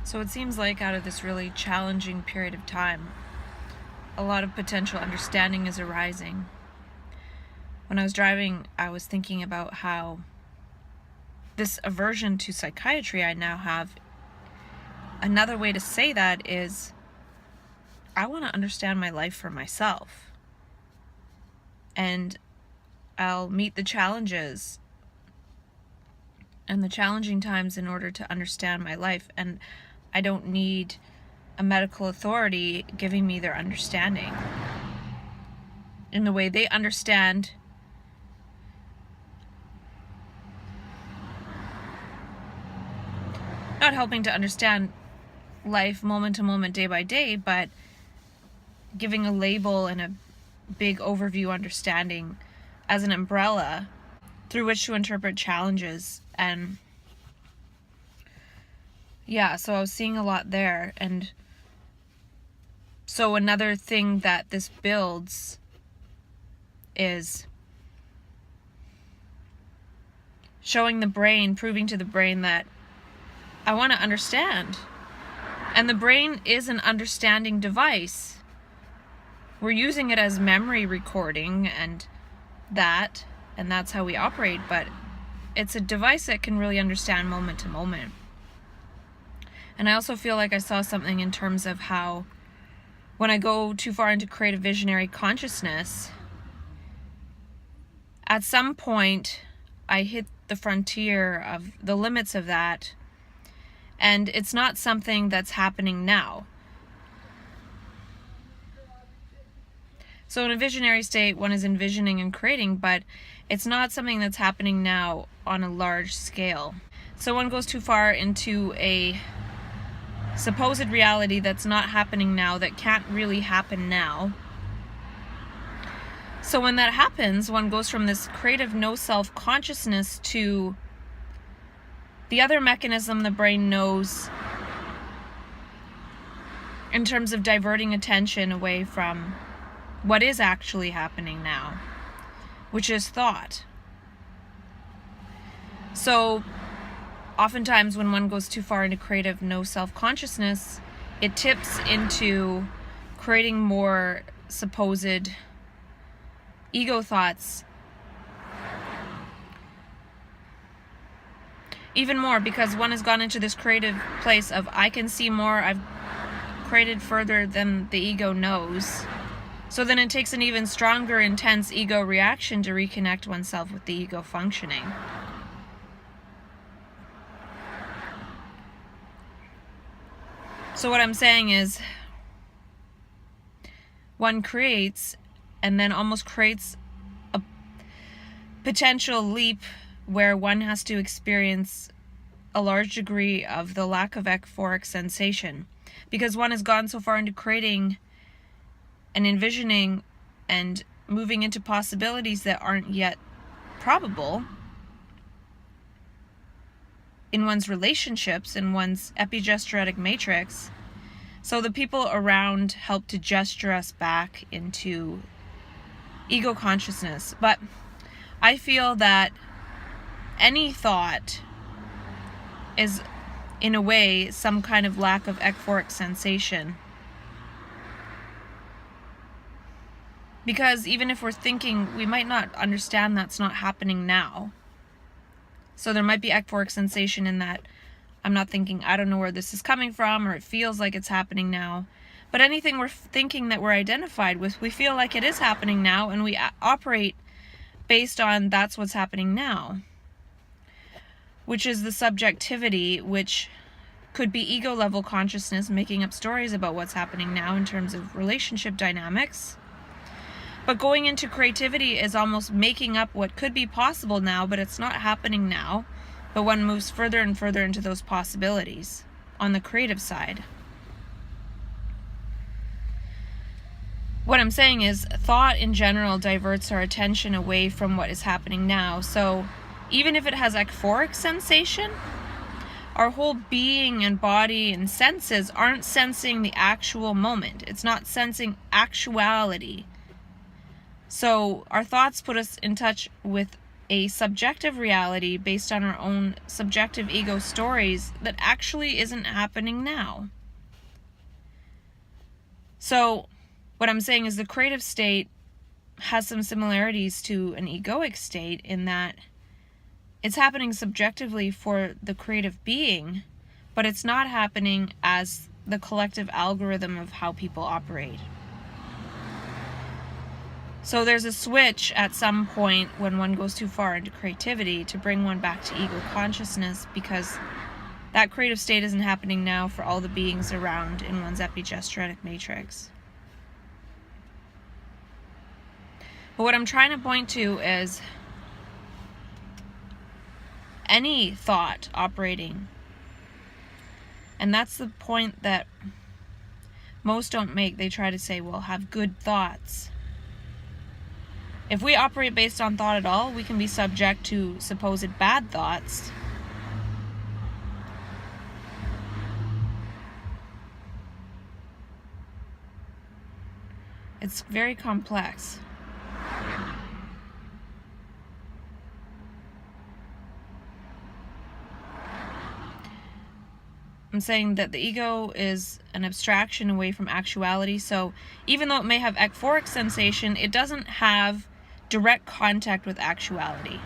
So it seems like out of this really challenging period of time, a lot of potential understanding is arising. When I was driving, I was thinking about how this aversion to psychiatry I now have, another way to say that is I want to understand my life for myself. And I'll meet the challenges and the challenging times in order to understand my life. And I don't need a medical authority giving me their understanding in the way they understand not helping to understand life moment to moment, day by day, but giving a label and a big overview understanding as an umbrella through which to interpret challenges. And yeah, so I was seeing a lot there. And so another thing that this builds is showing the brain, proving to the brain that I want to understand. And the brain is an understanding device. We're using it as memory recording and that's how we operate, but it's a device that can really understand moment to moment. And I also feel like I saw something in terms of how when I go too far into creative visionary consciousness, at some point I hit the frontier of the limits of that, and it's not something that's happening now. So in a visionary state, one is envisioning and creating, but it's not something that's happening now on a large scale. So one goes too far into a supposed reality that's not happening now, that can't really happen now. So when that happens, one goes from this creative no self-consciousness to the other mechanism the brain knows in terms of diverting attention away from what is actually happening now, which is thought. So oftentimes when one goes too far into creative no self-consciousness, it tips into creating more supposed ego thoughts. Even more, because one has gone into this creative place of I can see more, I've created further than the ego knows. So then it takes an even stronger, intense ego reaction to reconnect oneself with the ego functioning. So what I'm saying is, one creates and then almost creates a potential leap where one has to experience a large degree of the lack of euphoric sensation, because one has gone so far into creating and envisioning and moving into possibilities that aren't yet probable in one's relationships, in one's epigesturetic matrix. So the people around help to gesture us back into ego consciousness. But I feel that any thought is, in a way, some kind of lack of euphoric sensation. Because even if we're thinking, we might not understand that's not happening now. So there might be euphoric sensation in that I'm not thinking, I don't know where this is coming from, or it feels like it's happening now. But anything we're thinking that we're identified with, we feel like it is happening now, and we operate based on that's what's happening now. Which is the subjectivity, which could be ego level consciousness making up stories about what's happening now in terms of relationship dynamics. But going into creativity is almost making up what could be possible now, but it's not happening now. But one moves further and further into those possibilities on the creative side. What I'm saying is, thought in general diverts our attention away from what is happening now. So even if it has euphoric sensation, our whole being and body and senses aren't sensing the actual moment. It's not sensing actuality. So our thoughts put us in touch with a subjective reality based on our own subjective ego stories that actually isn't happening now. So what I'm saying is the creative state has some similarities to an egoic state in that it's happening subjectively for the creative being, but it's not happening as the collective algorithm of how people operate. So there's a switch at some point when one goes too far into creativity to bring one back to ego consciousness, because that creative state isn't happening now for all the beings around in one's epigenetic matrix. But what I'm trying to point to is any thought operating. And that's the point that most don't make. They try to say, well, have good thoughts. If we operate based on thought at all, we can be subject to supposed bad thoughts. It's very complex. I'm saying that the ego is an abstraction away from actuality, so even though it may have euphoric sensation, it doesn't have direct contact with actuality.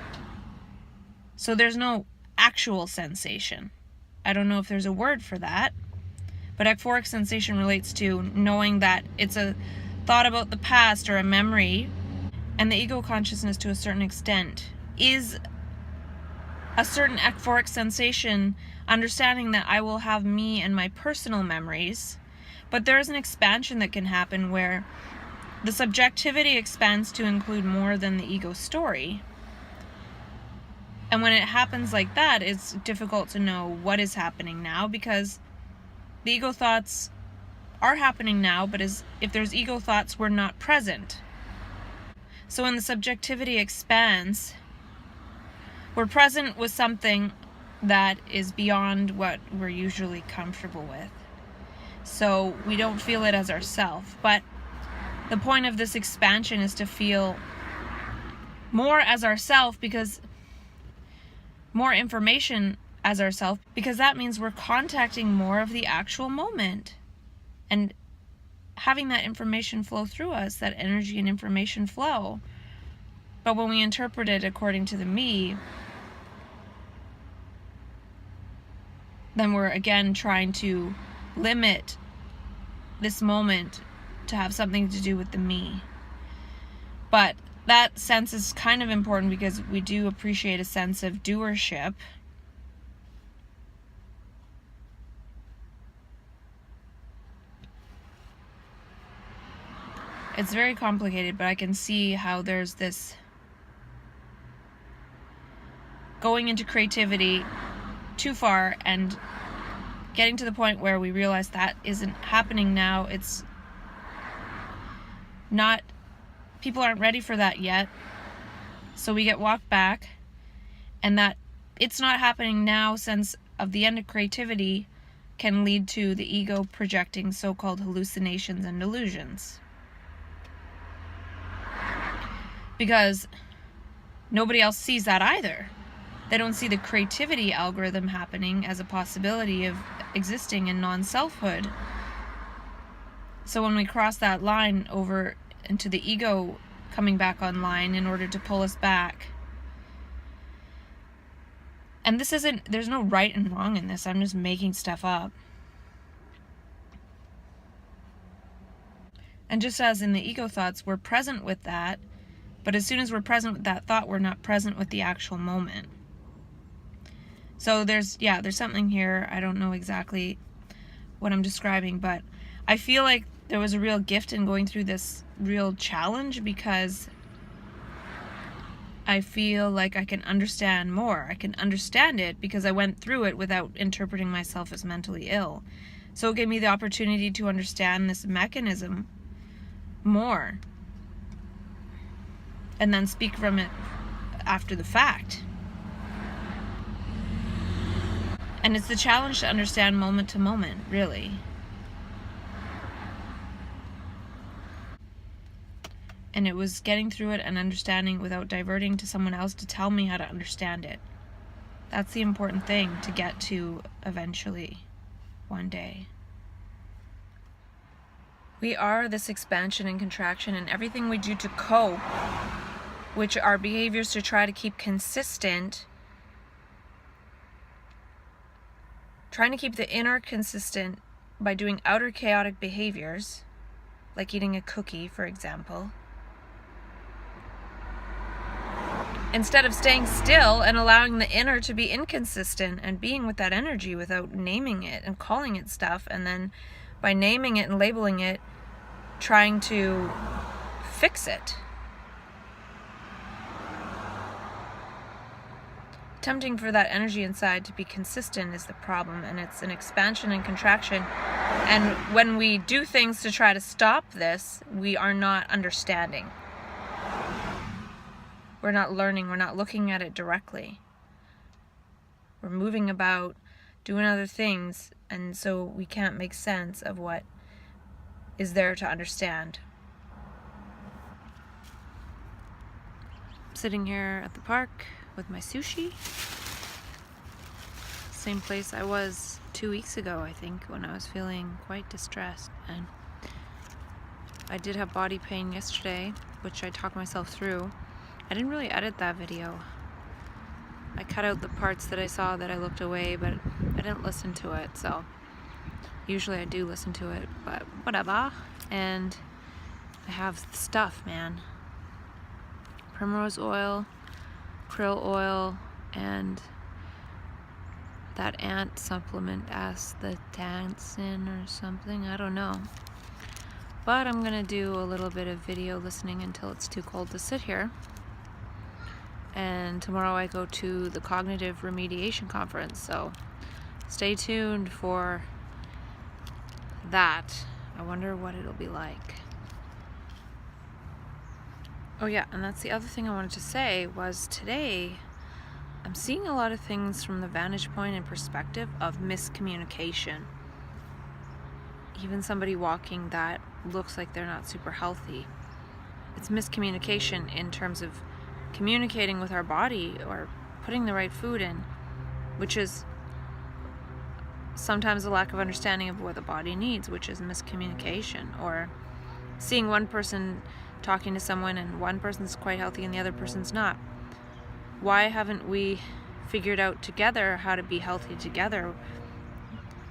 So there's no actual sensation. I don't know if there's a word for that, but euphoric sensation relates to knowing that it's a thought about the past or a memory, and the ego consciousness to a certain extent is a certain euphoric sensation, understanding that I will have me and my personal memories, but there is an expansion that can happen where the subjectivity expands to include more than the ego story. And when it happens like that, it's difficult to know what is happening now, because the ego thoughts are happening now, but if there's ego thoughts, we're not present. So when the subjectivity expands, we're present with something that is beyond what we're usually comfortable with. So we don't feel it as ourself. But the point of this expansion is to feel more as ourself, because more information as ourself, because that means we're contacting more of the actual moment and having that information flow through us, that energy and information flow. But when we interpret it according to the me, then we're again trying to limit this moment to have something to do with the me. But that sense is kind of important, because we do appreciate a sense of doership. It's very complicated, but I can see how there's this going into creativity too far and getting to the point where we realize that isn't happening now. It's not, people aren't ready for that yet. So we get walked back, and that it's not happening now sense of the end of creativity can lead to the ego projecting so-called hallucinations and delusions. Because nobody else sees that either. They don't see the creativity algorithm happening as a possibility of existing in non-selfhood. So when we cross that line over into the ego coming back online in order to pull us back, and this isn't, there's no right and wrong in this, I'm just making stuff up. And just as in the ego thoughts, we're present with that, but as soon as we're present with that thought, we're not present with the actual moment. So there's something here. I don't know exactly what I'm describing, but I feel like there was a real gift in going through this real challenge, because I feel like I can understand more. I can understand it because I went through it without interpreting myself as mentally ill. So it gave me the opportunity to understand this mechanism more, and then speak from it after the fact. And it's the challenge to understand moment to moment, really. And it was getting through it and understanding without diverting to someone else to tell me how to understand it. That's the important thing to get to eventually, one day. We are this expansion and contraction, and everything we do to cope, which are behaviors to try to keep consistent, trying to keep the inner consistent by doing outer chaotic behaviors, like eating a cookie, for example, instead of staying still and allowing the inner to be inconsistent and being with that energy without naming it and calling it stuff, and then by naming it and labeling it, trying to fix it. Attempting for that energy inside to be consistent is the problem, and it's an expansion and contraction. And when we do things to try to stop this, we are not understanding. We're not learning, we're not looking at it directly. We're moving about, doing other things, and so we can't make sense of what is there to understand. I'm sitting here at the park with my sushi. Same place I was 2 weeks ago, I think, when I was feeling quite distressed. And I did have body pain yesterday, which I talked myself through. I didn't really edit that video. I cut out the parts that I saw that I looked away, but I didn't listen to it, so usually I do listen to it, but whatever. And I have stuff, man. Primrose oil, krill oil, and that ant supplement, astaxanthin or something, I don't know. But I'm gonna do a little bit of video listening until it's too cold to sit here. And tomorrow I go to the cognitive remediation conference, so stay tuned for that. I wonder what it'll be like. Oh yeah, and that's the other thing I wanted to say was today I'm seeing a lot of things from the vantage point and perspective of miscommunication. Even somebody walking that looks like they're not super healthy. It's miscommunication in terms of communicating with our body or putting the right food in, which is sometimes a lack of understanding of what the body needs, which is miscommunication. Or seeing one person talking to someone and one person's quite healthy and the other person's not. Why haven't we figured out together how to be healthy together?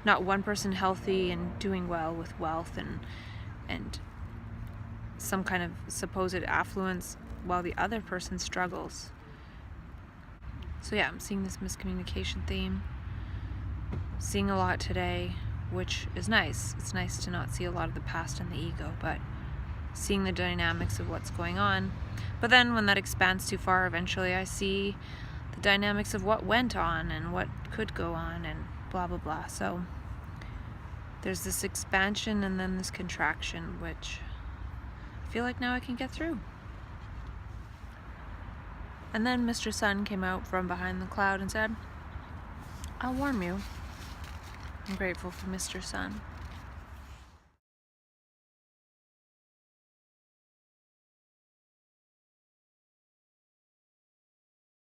Not one person healthy and doing well with wealth and some kind of supposed affluence while the other person struggles. So yeah, I'm seeing this miscommunication theme. Seeing a lot today, which is nice. It's nice to not see a lot of the past and the ego, but seeing the dynamics of what's going on. But then when that expands too far, eventually I see the dynamics of what went on and what could go on and blah blah blah. So there's this expansion and then this contraction, which I feel like now I can get through. And then Mr. Sun came out from behind the cloud and said, "I'll warm you." I'm grateful for Mr. Sun.